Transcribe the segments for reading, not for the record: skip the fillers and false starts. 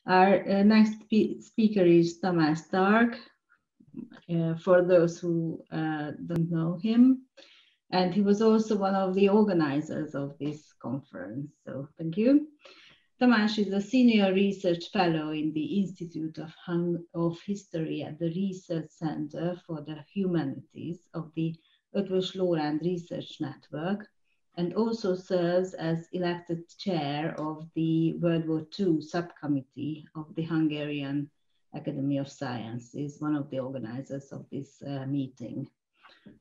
Our next speaker is Tamás Stark, for those who don't know him. And he was also one of the organizers of this conference. So thank you. Tamás is a senior research fellow in the Institute of History at the Research Center for the Humanities of the Eötvös Loránd Research Network, and also serves as elected chair of the World War II subcommittee of the Hungarian Academy of Sciences, one of the organizers of this meeting.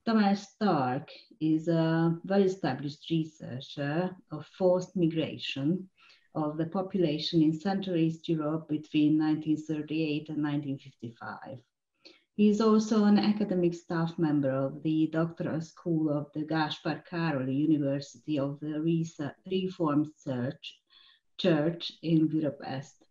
Tamás Stark is a well-established researcher of forced migration of the population in Central East Europe between 1938 and 1955. He is also an academic staff member of the doctoral school of the Gáspár Károly University of the Reformed Church in Budapest.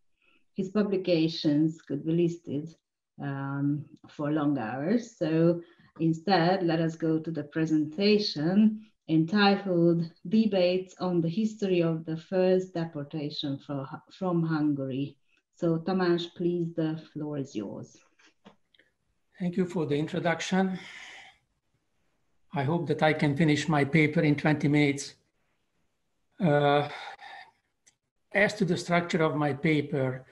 His publications could be listed for long hours, so instead let us go to the presentation entitled Debates on the History of the First Deportation from Hungary. So Tamás, please, the floor is yours. Thank you for the introduction. I hope that I can finish my paper in 20 minutes. As to the structure of my paper,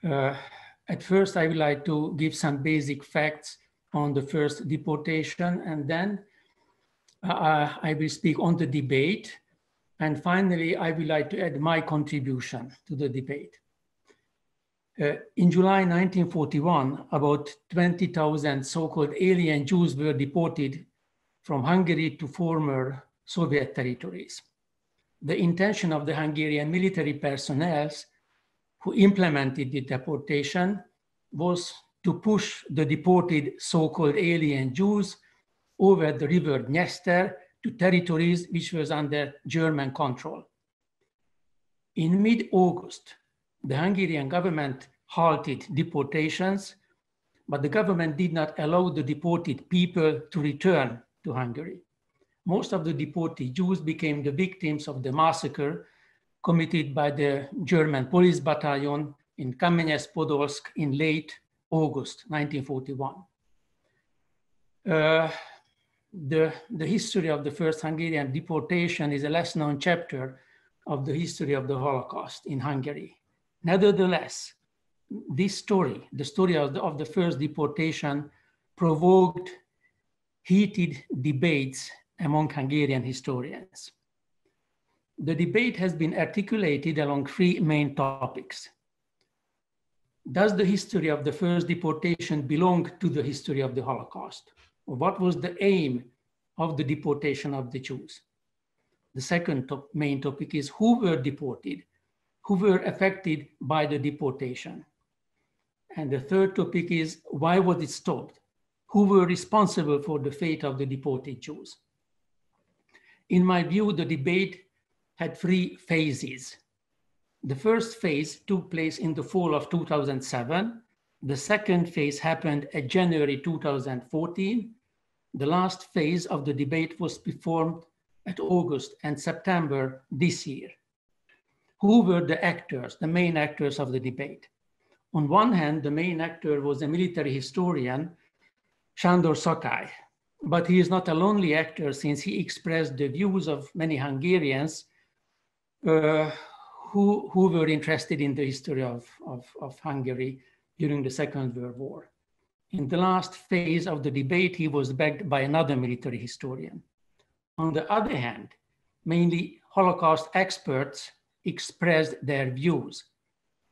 at first I would like to give some basic facts on the first deportation, and then I will speak on the debate, and finally I would like to add my contribution to the debate. In July 1941, about 20,000 so-called alien Jews were deported from Hungary to former Soviet territories. The intention of the Hungarian military personnel who implemented the deportation was to push the deported so-called alien Jews over the river Dniester to territories which was under German control. In mid-August, the Hungarian government halted deportations, but the government did not allow the deported people to return to Hungary. Most of the deported Jews became the victims of the massacre committed by the German police battalion in Kamenets-Podolsk in late August 1941. The history of the first Hungarian deportation is a less known chapter of the history of the Holocaust in Hungary. Nevertheless, this story, the story of the first deportation, provoked heated debates among Hungarian historians. The debate has been articulated along three main topics. Does the history of the first deportation belong to the history of the Holocaust? Or what was the aim of the deportation of the Jews? The second main topic is who were deported, who were affected by the deportation. And the third topic is why was it stopped? Who were responsible for the fate of the deported Jews? In my view, the debate had three phases. The first phase took place in the fall of 2007. The second phase happened at January 2014. The last phase of the debate was performed at August and September this year. Who were the actors, the main actors of the debate? On one hand, the main actor was a military historian, Sándor Szakály, but he is not a lonely actor since he expressed the views of many Hungarians who were interested in the history of Hungary during the Second World War. In the last phase of the debate, he was backed by another military historian. On the other hand, mainly Holocaust experts expressed their views.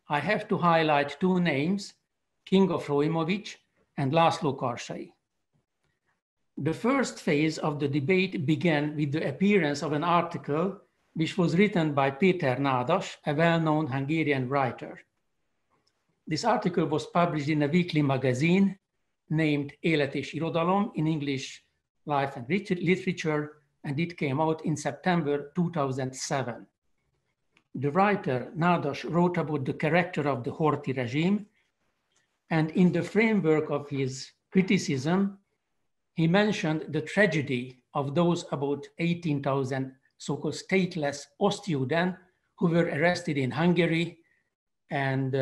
I have to highlight two names, Kinga Frojmovics and László Karsai. The first phase of the debate began with the appearance of an article which was written by Péter Nádas, a well-known Hungarian writer. This article was published in a weekly magazine named Élet és Irodalom, in English, Life and Literature, and it came out in September 2007. The writer, Nádas, wrote about the character of the Horthy regime, and in the framework of his criticism, he mentioned the tragedy of those about 18,000 so-called stateless Ostjuden who were arrested in Hungary And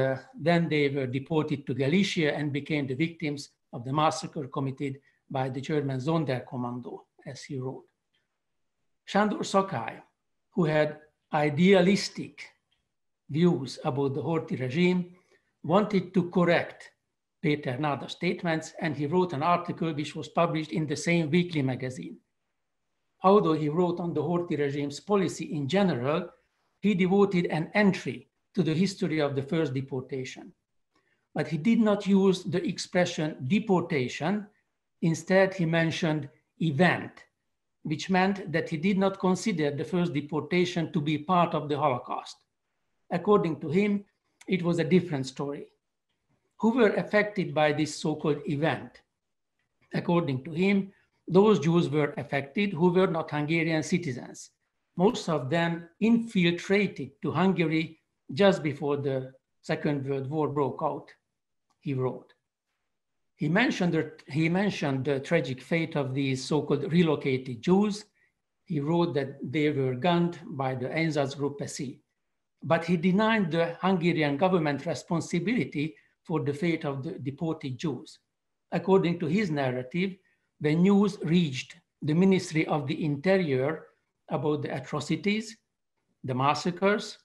then they were deported to Galicia and became the victims of the massacre committed by the German Sonderkommando, as he wrote. Sándor Szakály, who had idealistic views about the Horthy regime, wanted to correct Péter Náda's statements, and he wrote an article which was published in the same weekly magazine. Although he wrote on the Horthy regime's policy in general, he devoted an entry to the history of the first deportation. But he did not use the expression deportation. Instead, he mentioned event, which meant that he did not consider the first deportation to be part of the Holocaust. According to him, it was a different story. Who were affected by this so-called event? According to him, those Jews were affected who were not Hungarian citizens. Most of them infiltrated to Hungary just before the Second World War broke out, he wrote. He mentioned the tragic fate of these so-called relocated Jews. He wrote that they were gunned by the Einsatzgruppe C. But he denied the Hungarian government responsibility for the fate of the deported Jews. According to his narrative, the news reached the Ministry of the Interior about the atrocities, the massacres.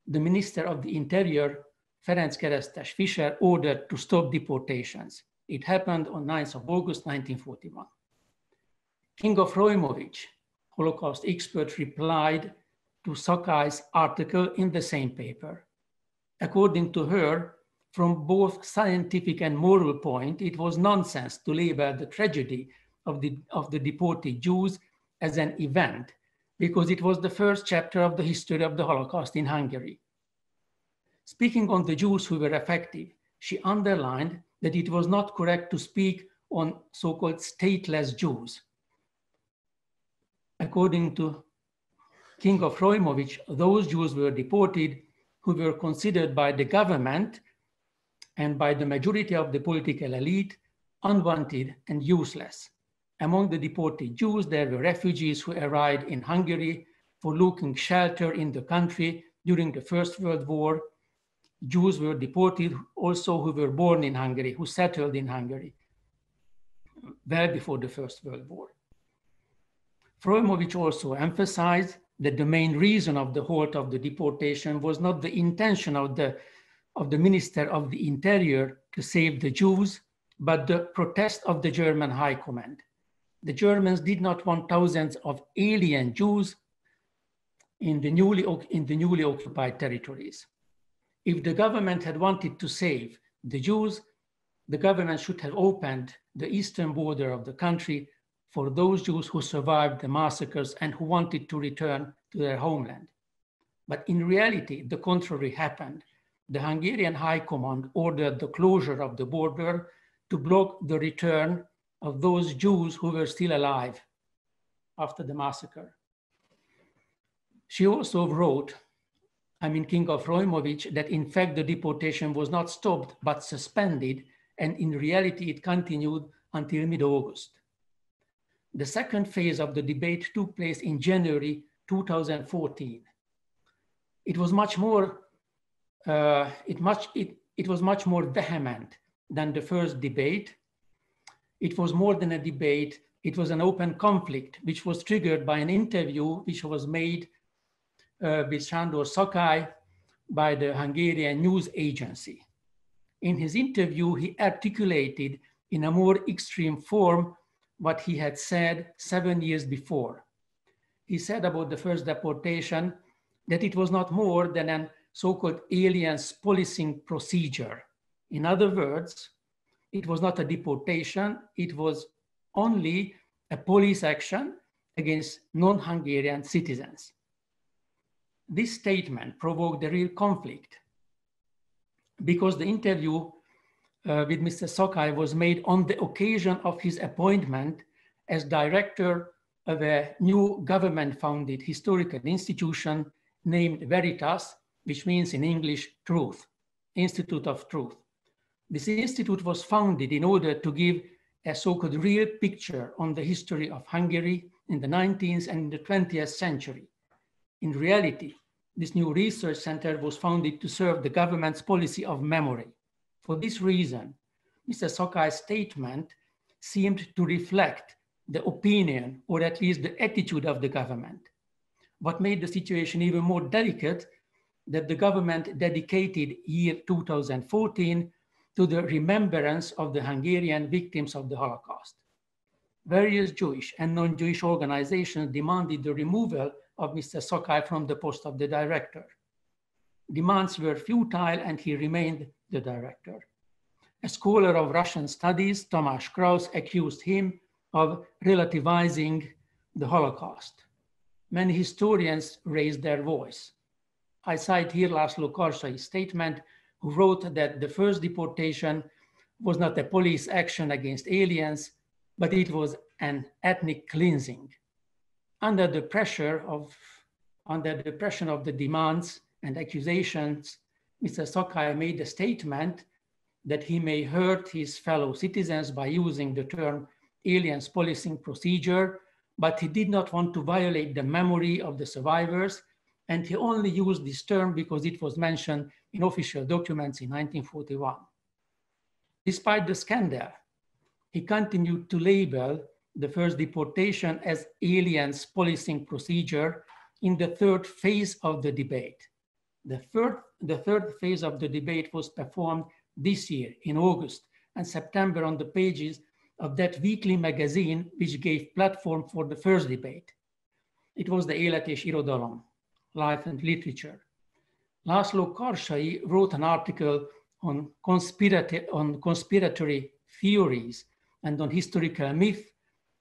The Minister of the Interior, Ferenc Keresztes Fischer, ordered to stop deportations. It happened on 9th of August, 1941. King of Rojmovic, Holocaust expert, replied to Szakály's article in the same paper. According to her, from both scientific and moral point, it was nonsense to label the tragedy of the deported Jews as an event, because it was the first chapter of the history of the Holocaust in Hungary. Speaking on the Jews who were affected, she underlined that it was not correct to speak on so-called stateless Jews. According to King of Rojmovic, those Jews were deported who were considered by the government and by the majority of the political elite unwanted and useless. Among the deported Jews, there were refugees who arrived in Hungary for looking shelter in the country during the First World War. Jews were deported also who were born in Hungary, who settled in Hungary well before the First World War. Rojmovic also emphasized that the main reason of the halt of the deportation was not the intention of the Minister of the Interior to save the Jews, but the protest of the German High Command. The Germans did not want thousands of alien Jews in the newly occupied territories. If the government had wanted to save the Jews, the government should have opened the eastern border of the country for those Jews who survived the massacres and who wanted to return to their homeland. But in reality, the contrary happened. The Hungarian High Command ordered the closure of the border to block the return of those Jews who were still alive after the massacre. She also wrote, King of Rojmovic, that in fact the deportation was not stopped but suspended, and in reality it continued until mid-August. The second phase of the debate took place in January 2014. It was much more vehement than the first debate. It was more than a debate. It was an open conflict, which was triggered by an interview which was made with Sándor Szakály by the Hungarian news agency. In his interview, he articulated in a more extreme form what he had said 7 years before. He said about the first deportation that it was not more than a so-called aliens policing procedure. In other words, it was not a deportation, it was only a police action against non-Hungarian citizens. This statement provoked a real conflict because the interview with Mr. Szakály was made on the occasion of his appointment as director of a new government-founded historical institution named Veritas, which means in English, truth, Institute of Truth. This institute was founded in order to give a so-called real picture on the history of Hungary in the 19th and the 20th century. In reality, This new research center was founded to serve the government's policy of memory. For this reason, Mr. Szakai's statement seemed to reflect the opinion, or at least the attitude of the government. What made the situation even more delicate, that the government dedicated year 2014 to the remembrance of the Hungarian victims of the Holocaust. Various Jewish and non-Jewish organizations demanded the removal of Mr. Szakai from the post of the director. Demands were futile and he remained the director. A scholar of Russian studies, Tamás Kraus, accused him of relativizing the Holocaust. Many historians raised their voice. I cite here László Karsai's statement, who wrote that the first deportation was not a police action against aliens, but it was an ethnic cleansing. Under the pressure of the demands and accusations, Mr. Szakai made a statement that he may hurt his fellow citizens by using the term aliens policing procedure, but he did not want to violate the memory of the survivors, and he only used this term because it was mentioned in official documents in 1941. Despite the scandal, he continued to label the first deportation as aliens policing procedure in the third phase of the debate. The third phase of the debate was performed this year in August and September on the pages of that weekly magazine which gave platform for the first debate. It was the Élet és Irodalom, Life and Literature. László Karsai wrote an article on conspiratory theories and on historical myth,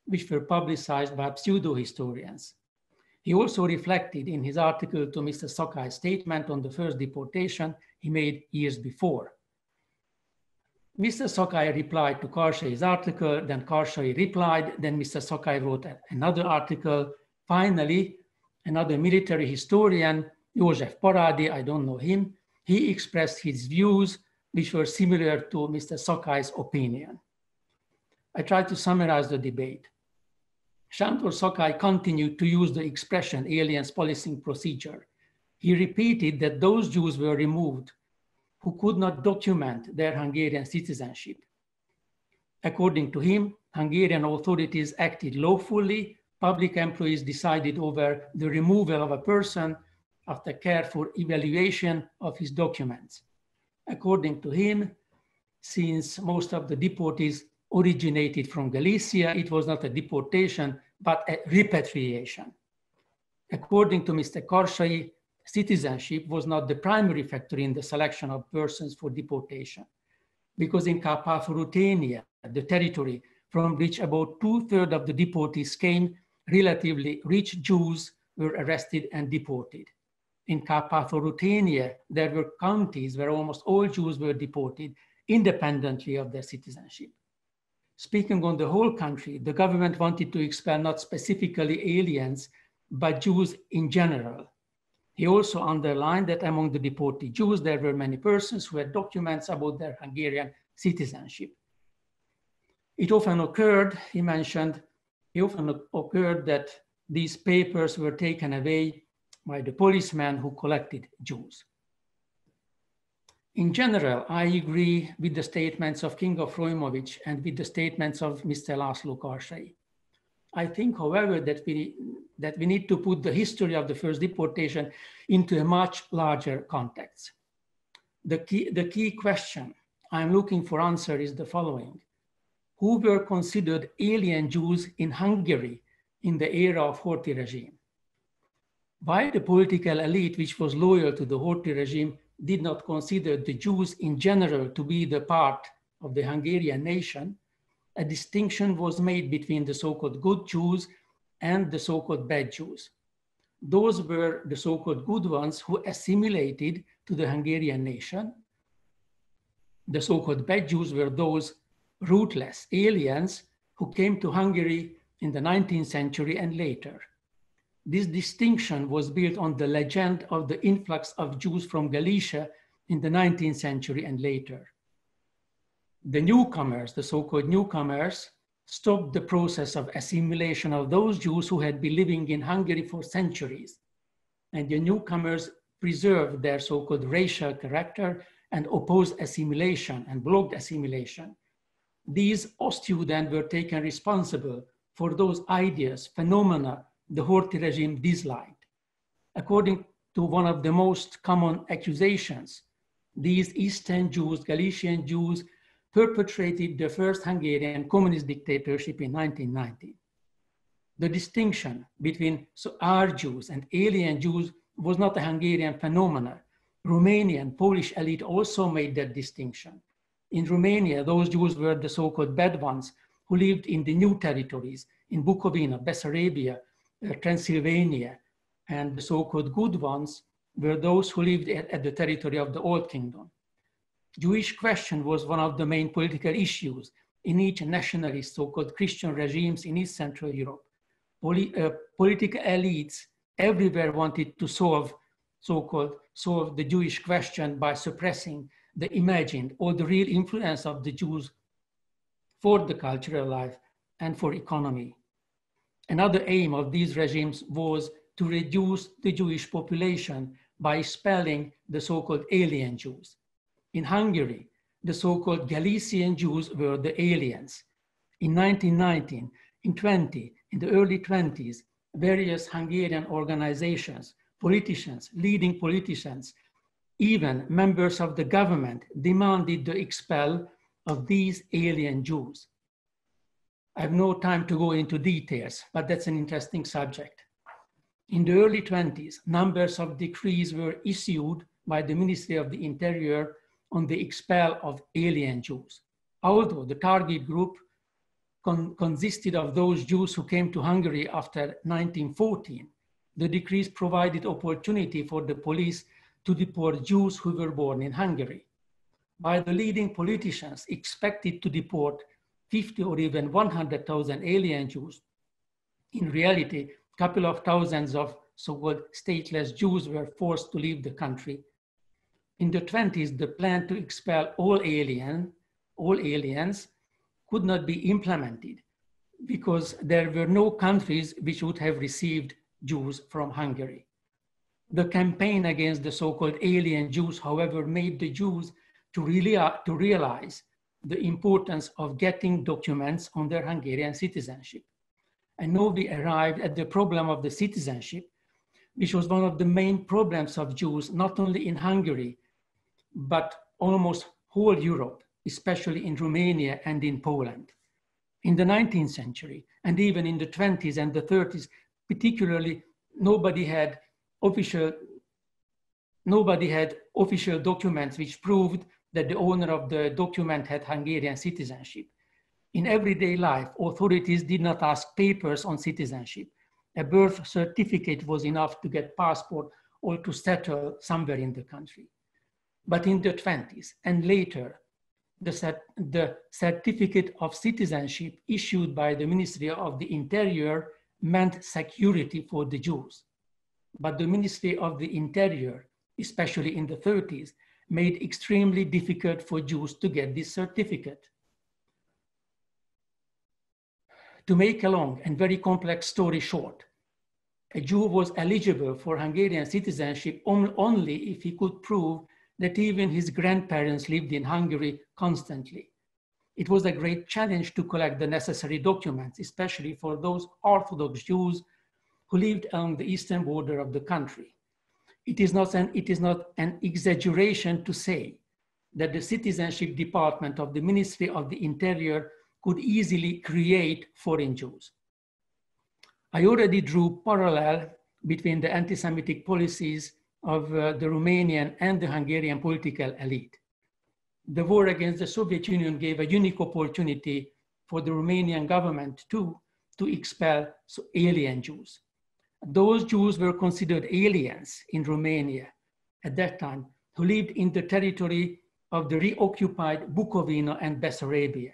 which were publicized by pseudo-historians. He also reflected in his article to Mr. Szakai's statement on the first deportation he made years before. Mr. Szakai replied to Karsai's article, then Karsai replied, then Mr. Szakai wrote another article. Finally, another military historian, József Parádi, I don't know him, he expressed his views, which were similar to Mr. Szakai's opinion. I tried to summarize the debate. Sándor Szakai continued to use the expression aliens policing procedure. He repeated that those Jews were removed who could not document their Hungarian citizenship. According to him, Hungarian authorities acted lawfully. Public employees decided over the removal of a person after careful evaluation of his documents. According to him, since most of the deportees originated from Galicia, it was not a deportation, but a repatriation. According to Mr. Karsai, citizenship was not the primary factor in the selection of persons for deportation, because in Kárpát-Ruthénia, the territory from which about 2/3 of the deportees came, relatively rich Jews were arrested and deported. In Kárpát-Ruthénia, there were counties where almost all Jews were deported independently of their citizenship. Speaking on the whole country, the government wanted to expel not specifically aliens, but Jews in general. He also underlined that among the deported Jews, there were many persons who had documents about their Hungarian citizenship. It often occurred, he mentioned, that these papers were taken away by the policemen who collected Jews. In general, I agree with the statements of King of Rojmovic and with the statements of Mr. László Karsai. I think, however, that we need to put the history of the first deportation into a much larger context. The key question I'm looking for answer is the following. Who were considered alien Jews in Hungary in the era of Horthy regime? Why the political elite, which was loyal to the Horthy regime, did not consider the Jews in general to be the part of the Hungarian nation, a distinction was made between the so-called good Jews and the so-called bad Jews. Those were the so-called good ones who assimilated to the Hungarian nation. The so-called bad Jews were those rootless aliens who came to Hungary in the 19th century and later. This distinction was built on the legend of the influx of Jews from Galicia in the 19th century and later. The newcomers, the so-called newcomers, stopped the process of assimilation of those Jews who had been living in Hungary for centuries. And the newcomers preserved their so-called racial character and opposed assimilation and blocked assimilation. These students were taken responsible for those ideas, phenomena the Horthy regime disliked. According to one of the most common accusations, these Eastern Jews, Galician Jews, perpetrated the first Hungarian communist dictatorship in 1990. The distinction between our Jews and alien Jews was not a Hungarian phenomenon. Romanian, Polish elite also made that distinction. In Romania, those Jews were the so-called bad ones who lived in the new territories, in Bukovina, Bessarabia, Transylvania, and the so-called good ones were those who lived at the territory of the Old Kingdom. Jewish question was one of the main political issues in each nationalist so-called Christian regimes in East Central Europe. Political elites everywhere wanted to solve the Jewish question by suppressing the imagined or the real influence of the Jews for the cultural life and for economy. Another aim of these regimes was to reduce the Jewish population by expelling the so-called alien Jews. In Hungary, the so-called Galician Jews were the aliens. In 1919, in the early 20s, various Hungarian organizations, politicians, leading politicians, even members of the government demanded the expel of these alien Jews. I have no time to go into details, but that's an interesting subject. In the early 20s, numbers of decrees were issued by the Ministry of the Interior on the expel of alien Jews. Although the target group consisted of those Jews who came to Hungary after 1914, the decrees provided opportunity for the police to deport Jews who were born in Hungary. While the leading politicians expected to deport 50 or even 100,000 alien Jews, in reality, a couple of thousands of so-called stateless Jews were forced to leave the country. In the 20s, the plan to expel all aliens could not be implemented because there were no countries which would have received Jews from Hungary. The campaign against the so-called alien Jews, however, made the Jews to realize the importance of getting documents on their Hungarian citizenship. And now we arrived at the problem of the citizenship, which was one of the main problems of Jews, not only in Hungary, but almost whole Europe, especially in Romania and in Poland. In the 19th century, and even in the 20s and the 30s, particularly, nobody had official documents which proved that the owner of the document had Hungarian citizenship. In everyday life, authorities did not ask papers on citizenship. A birth certificate was enough to get passport or to settle somewhere in the country. But in the 20s and later, the certificate of citizenship issued by the Ministry of the Interior meant security for the Jews. But the Ministry of the Interior, especially in the 30s, made extremely difficult for Jews to get this certificate. To make a long and very complex story short, a Jew was eligible for Hungarian citizenship only if he could prove that even his grandparents lived in Hungary constantly. It was a great challenge to collect the necessary documents, especially for those Orthodox Jews who lived along the eastern border of the country. It is not an exaggeration to say that the citizenship department of the Ministry of the Interior could easily create foreign Jews. I already drew parallel between the anti-Semitic policies of the Romanian and the Hungarian political elite. The war against the Soviet Union gave a unique opportunity for the Romanian government to expel alien Jews. Those Jews were considered aliens in Romania at that time, who lived in the territory of the reoccupied Bukovina and Bessarabia.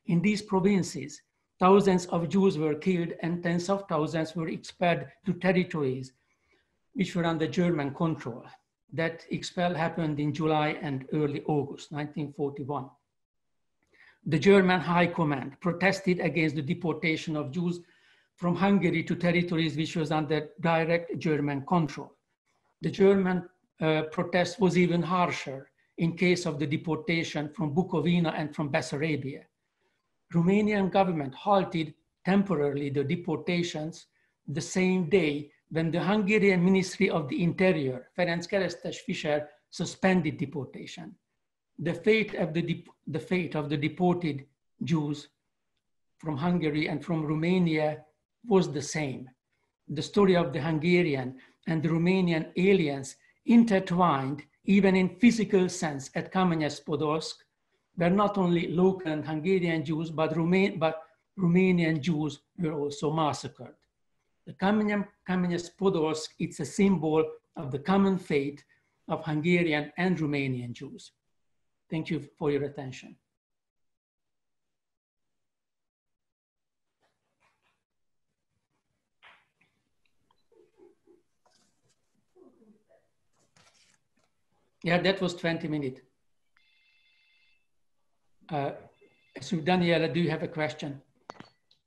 In these provinces, thousands of Jews were killed and tens of thousands were expelled to territories which were under German control. That expel happened in July and early August 1941. The German High Command protested against the deportation of Jews from Hungary to territories which was under direct German control. The German protest was even harsher in case of the deportation from Bukovina and from Bessarabia. Romanian government halted temporarily the deportations the same day when the Hungarian Ministry of the Interior, Ferenc Keresztes Fischer, suspended deportation. The fate of the deported Jews from Hungary and from Romania was the same. The story of the Hungarian and the Romanian aliens intertwined even in physical sense at Kamenets-Podolsk, where not only local and Hungarian Jews, but Romanian Jews were also massacred. The Kamenets-Podolsk, it's a symbol of the common fate of Hungarian and Romanian Jews. Thank you for your attention. Yeah, that was 20 minutes. So Daniela, do you have a question?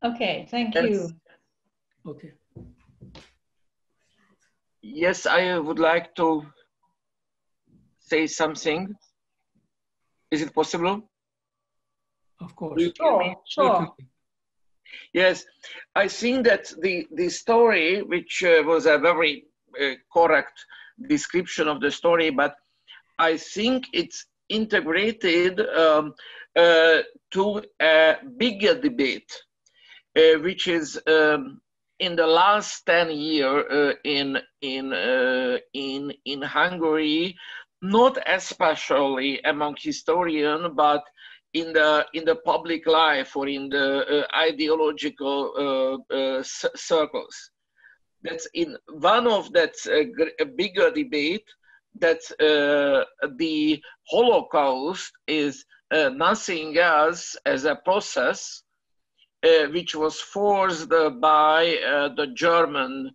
Okay, thank you. Okay. Yes, I would like to say something. Is it possible? Of course. Do you hear me? Sure. Yes, I think that the story, which was a very correct description of the story, but I think it's integrated to a bigger debate, which is in the last 10 years in Hungary, not especially among historians, but in the public life or in the ideological circles. That's in one of that bigger debate that the Holocaust is nothing else as a process which was forced by the German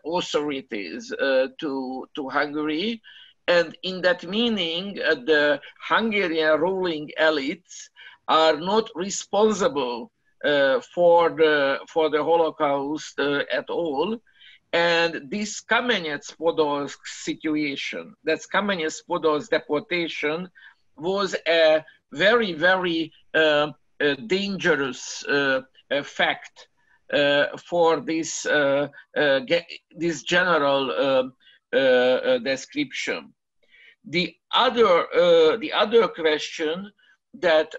authorities to Hungary. And in that meaning, the Hungarian ruling elites are not responsible for the Holocaust at all. And this Kamenets-Podolsk situation, that's Kamenets-Podolsk deportation, was a very, very dangerous fact for this general description. The other question that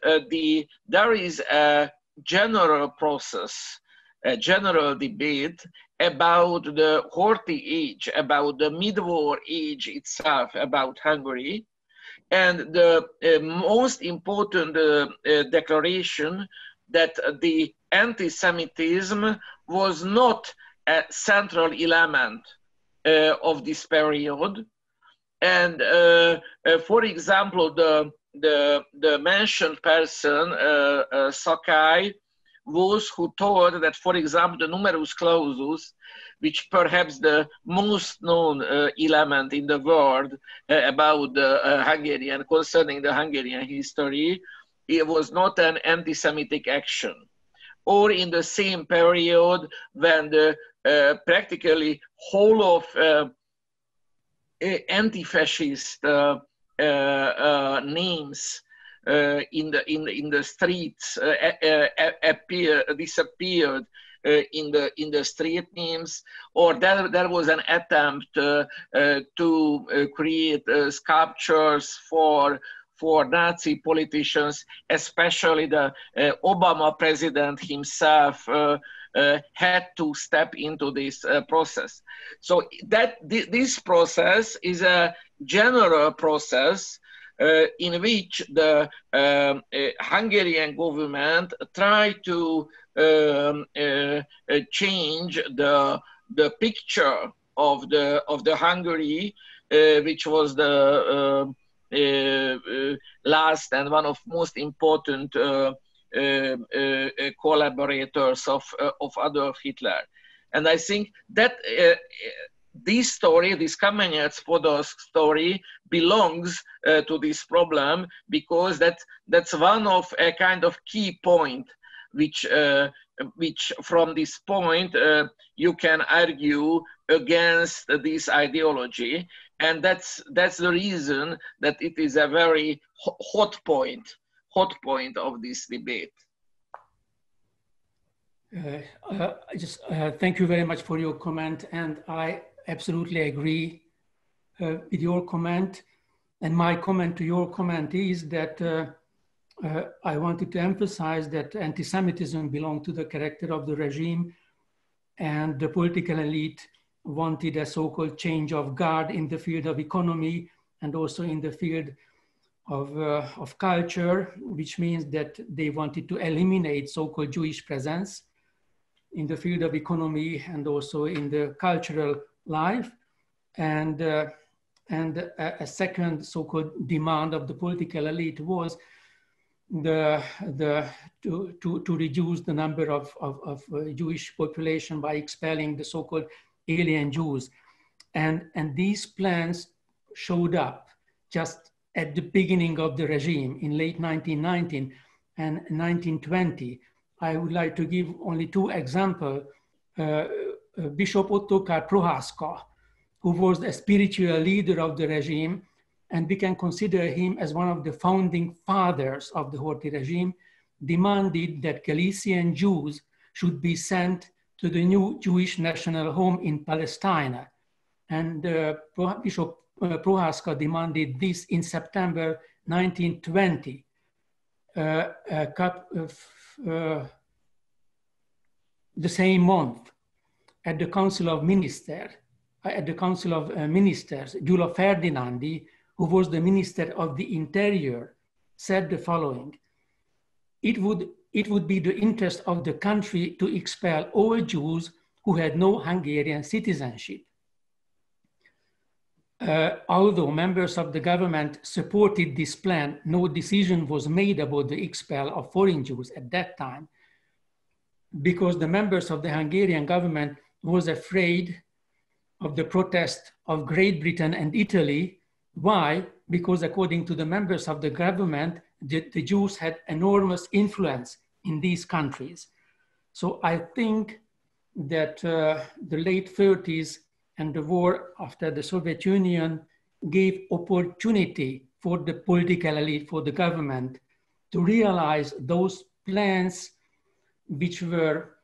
there is a general process, a general debate about the Horthy age, about the mid-war age itself, about Hungary, and the most important declaration that the anti-Semitism was not a central element of this period. And for example, the mentioned person, Sakai, was who told that, for example, the numerus clausus, which perhaps the most known element in the world about the Hungarian, concerning the Hungarian history, it was not an anti-Semitic action. Or in the same period when the practically whole of anti-fascist names in the streets disappeared in the street names, or there was an attempt to create sculptures for Nazi politicians, especially the Obama president himself had to step into this process. So this process is a general process in which the Hungarian government tried to change the picture of the Hungary, which was the last and one of most important collaborators of Adolf Hitler. And I think that this story, this Kamenets-Podolsk story, belongs to this problem, because that's one of a kind of key point which from this point you can argue against this ideology, and that's the reason that it is a very hot point of this debate. Thank you very much for your comment, and I absolutely agree with your comment. And my comment to your comment is that I wanted to emphasize that anti-Semitism belonged to the character of the regime, and the political elite wanted a so-called change of guard in the field of economy and also in the field of culture, which means that they wanted to eliminate so-called Jewish presence in the field of economy and also in the cultural life. And a second so-called demand of the political elite was to reduce the number of Jewish population by expelling the so-called alien Jews. And these plans showed up just at the beginning of the regime in late 1919 and 1920. I would like to give only two examples. Bishop Ottokar Prohászka, who was the spiritual leader of the regime, and we can consider him as one of the founding fathers of the Horthy regime, demanded that Galician Jews should be sent to the new Jewish national home in Palestine. And Bishop Prohászka demanded this in September 1920. The same month, at the Council of Ministers, Gyula Ferdinandi, who was the Minister of the Interior, said the following: It would be the interest of the country to expel all Jews who had no Hungarian citizenship. Although members of the government supported this plan, no decision was made about the expel of foreign Jews at that time, because the members of the Hungarian government was afraid of the protest of Great Britain and Italy. Why? Because according to the members of the government, the Jews had enormous influence in these countries. So I think that the late 30s and the war after the Soviet Union gave opportunity for the political elite, for the government, to realize those plans which were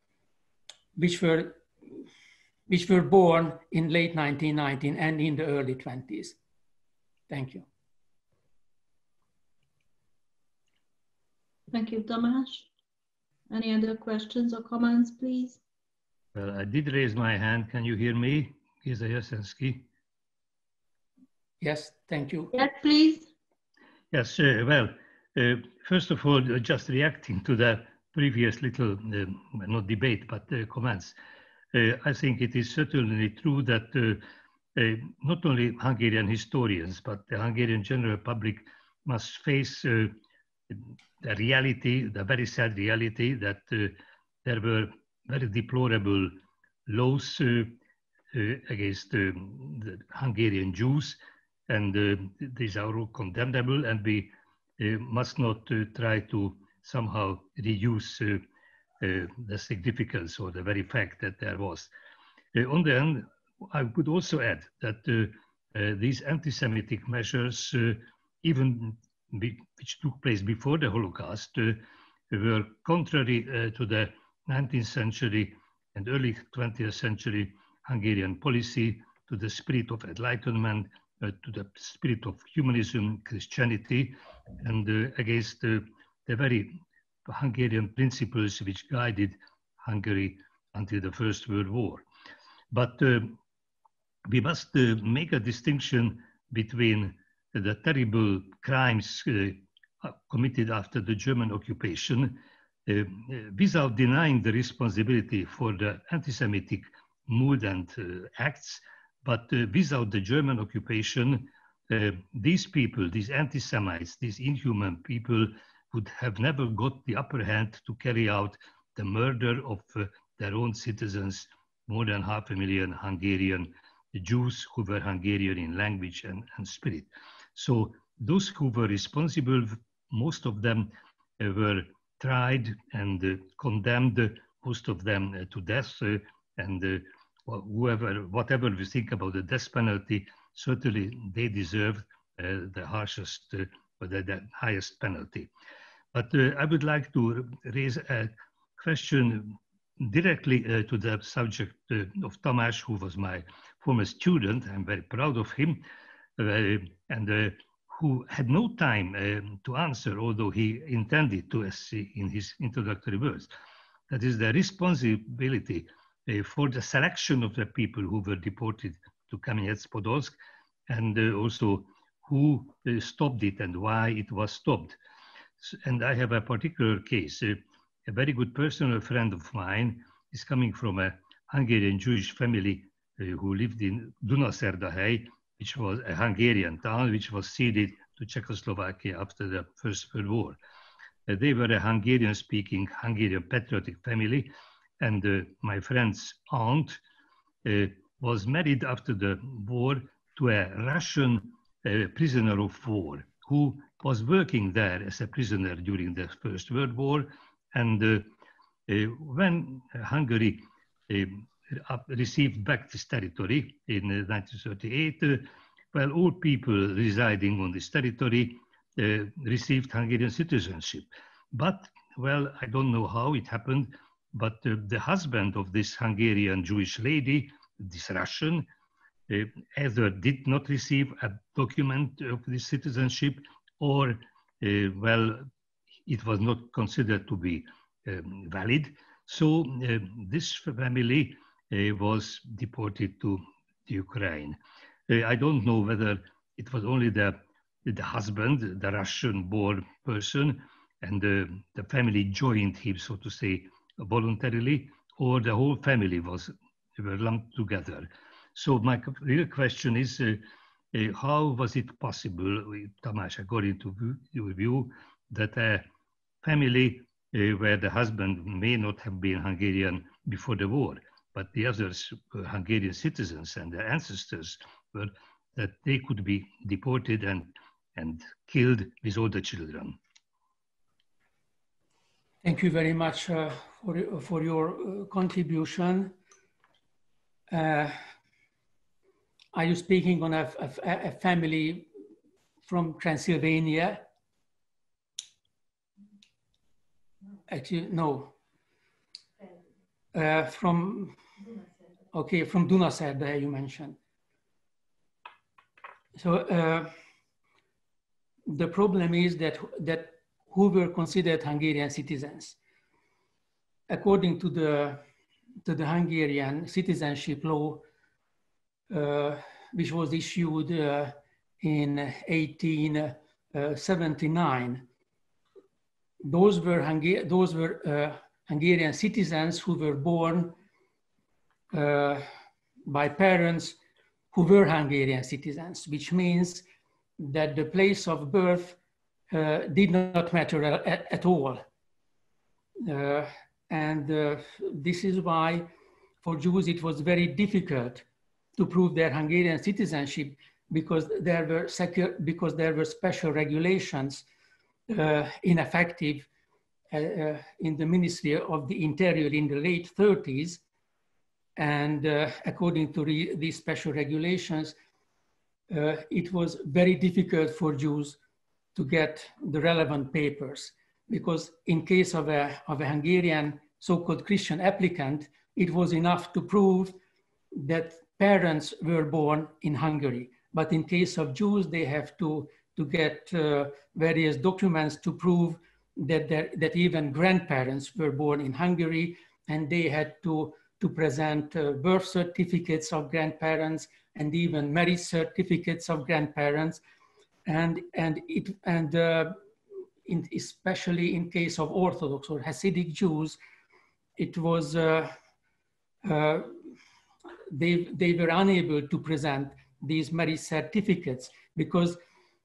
born in late 1919 and in the early 20s. Thank you. Thank you, Tamás. Any other questions or comments, please? Well, I did raise my hand. Can you hear me, Giza Jasenski? Yes, thank you. Yes, please. Yes, first of all, just reacting to the previous little, not debate, but comments. I think it is certainly true that not only Hungarian historians, but the Hungarian general public must face the reality, the very sad reality that there were very deplorable laws against the Hungarian Jews, and these are all condemnable, and we must not try to somehow reduce the significance or the very fact that there was. On the end, I would also add that these anti-Semitic measures, which took place before the Holocaust, were contrary to the 19th century and early 20th century Hungarian policy, to the spirit of enlightenment, to the spirit of humanism, Christianity, and against the very Hungarian principles which guided Hungary until the First World War. But we must make a distinction between the terrible crimes committed after the German occupation, without denying the responsibility for the anti-Semitic mood and acts, but without the German occupation, these people, these anti-Semites, these inhuman people, would have never got the upper hand to carry out the murder of their own citizens, more than 500,000 Hungarian Jews who were Hungarian in language and spirit. So those who were responsible, most of them were tried and condemned, most of them to death. And whatever we think about the death penalty, certainly they deserve the harshest, the highest penalty. But I would like to raise a question directly to the subject of Tamás, who was my former student. I'm very proud of him, and who had no time to answer, although he intended to, as in his introductory words. That is the responsibility for the selection of the people who were deported to Kamenets-Podolsk, and also who stopped it and why it was stopped. And I have a particular case. A very good personal friend of mine is coming from a Hungarian Jewish family who lived in Dunaszerdahely, which was a Hungarian town which was ceded to Czechoslovakia after the First World War. They were a Hungarian-speaking, Hungarian patriotic family, and my friend's aunt was married after the war to a Russian prisoner of war who was working there as a prisoner during the First World War. And when Hungary received back this territory in 1938, well, all people residing on this territory received Hungarian citizenship. But, well, I don't know how it happened, but the husband of this Hungarian Jewish lady, this Russian, either did not receive a document of this citizenship, or, well, it was not considered to be valid. So this family was deported to Ukraine. I don't know whether it was only the husband, the Russian-born person, and the family joined him, so to say, voluntarily, or the whole family were lumped together. So my real question is, how was it possible, Tamás, according to your view, that a family where the husband may not have been Hungarian before the war, but the others were Hungarian citizens and their ancestors were, that they could be deported and killed with all the children? Thank you very much for your contribution. Are you speaking on a family from Transylvania? Actually, no. From Dunaszerdahely, you mentioned. So the problem is that who were considered Hungarian citizens. According to the Hungarian citizenship law, which was issued in 1879, those were Hungarian citizens who were born by parents who were Hungarian citizens, which means that the place of birth did not matter at all. This is why for Jews it was very difficult to prove their Hungarian citizenship, because there were special regulations ineffective in the Ministry of the Interior in the late 30s. And according to these special regulations, it was very difficult for Jews to get the relevant papers, because in case of a Hungarian so-called Christian applicant, it was enough to prove that parents were born in Hungary. But in case of Jews, they have to get various documents to prove that even grandparents were born in Hungary, and they had to present birth certificates of grandparents and even marriage certificates of grandparents. Especially in case of Orthodox or Hasidic Jews, it was they were unable to present these marriage certificates because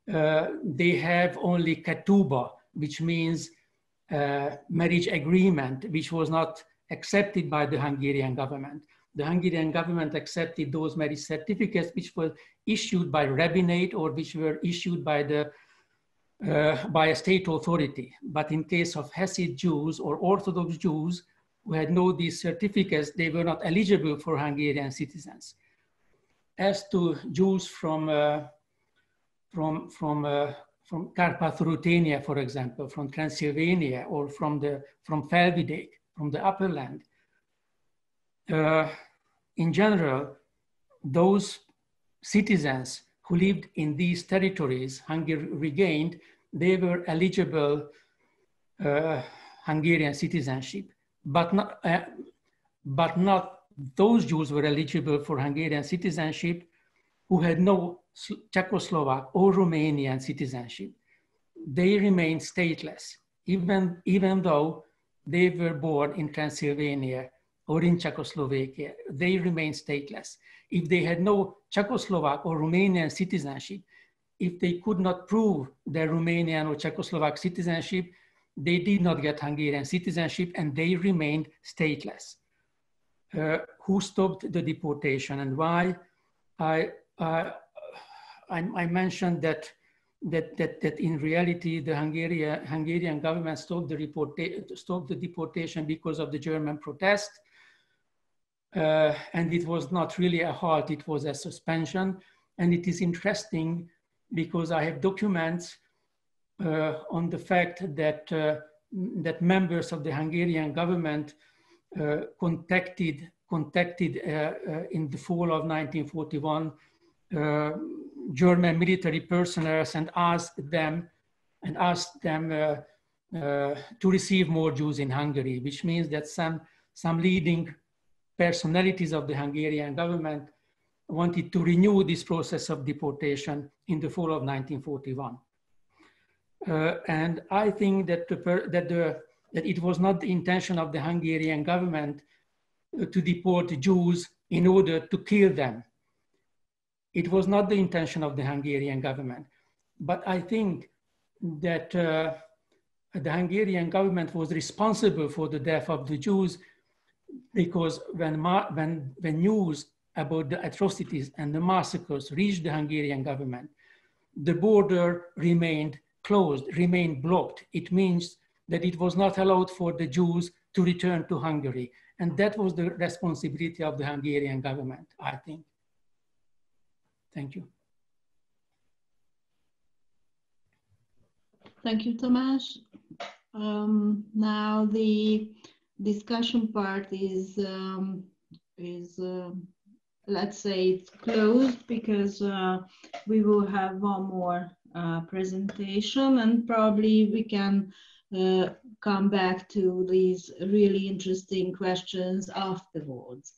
they have only ketubah, which means marriage agreement, which was not accepted by the Hungarian government. The Hungarian government accepted those marriage certificates which were issued by rabbinate or which were issued by the by a state authority. But in case of Hasidic Jews or Orthodox Jews who had no these certificates, they were not eligible for Hungarian citizens. As to Jews from Carpath-Ruthenia, for example, from Transylvania, or from Felvidék, from the upper land, in general, those citizens who lived in these territories Hungary regained, they were eligible Hungarian citizenship, but not those Jews were eligible for Hungarian citizenship who had no Czechoslovak or Romanian citizenship. They remained stateless, even though they were born in Transylvania or in Czechoslovakia. They remained stateless. If they had no Czechoslovak or Romanian citizenship, if they could not prove their Romanian or Czechoslovak citizenship, they did not get Hungarian citizenship and they remained stateless. Who stopped the deportation and why? I mentioned that in reality the Hungarian government stopped the deportation because of the German protest, and it was not really a halt; it was a suspension. And it is interesting because I have documents on the fact that that members of the Hungarian government contacted in the fall of 1941 German military personnel and asked them to receive more Jews in Hungary, which means that some leading personalities of the Hungarian government wanted to renew this process of deportation in the fall of 1941. And I think that it was not the intention of the Hungarian government to deport Jews in order to kill them. It was not the intention of the Hungarian government. But I think that the Hungarian government was responsible for the death of the Jews because when news about the atrocities and the massacres reached the Hungarian government, the border remained closed, remained blocked. It means that it was not allowed for the Jews to return to Hungary. And that was the responsibility of the Hungarian government, I think. Thank you. Thank you, Tamás. Now the discussion part is let's say it's closed because we will have one more presentation and probably we can come back to these really interesting questions afterwards.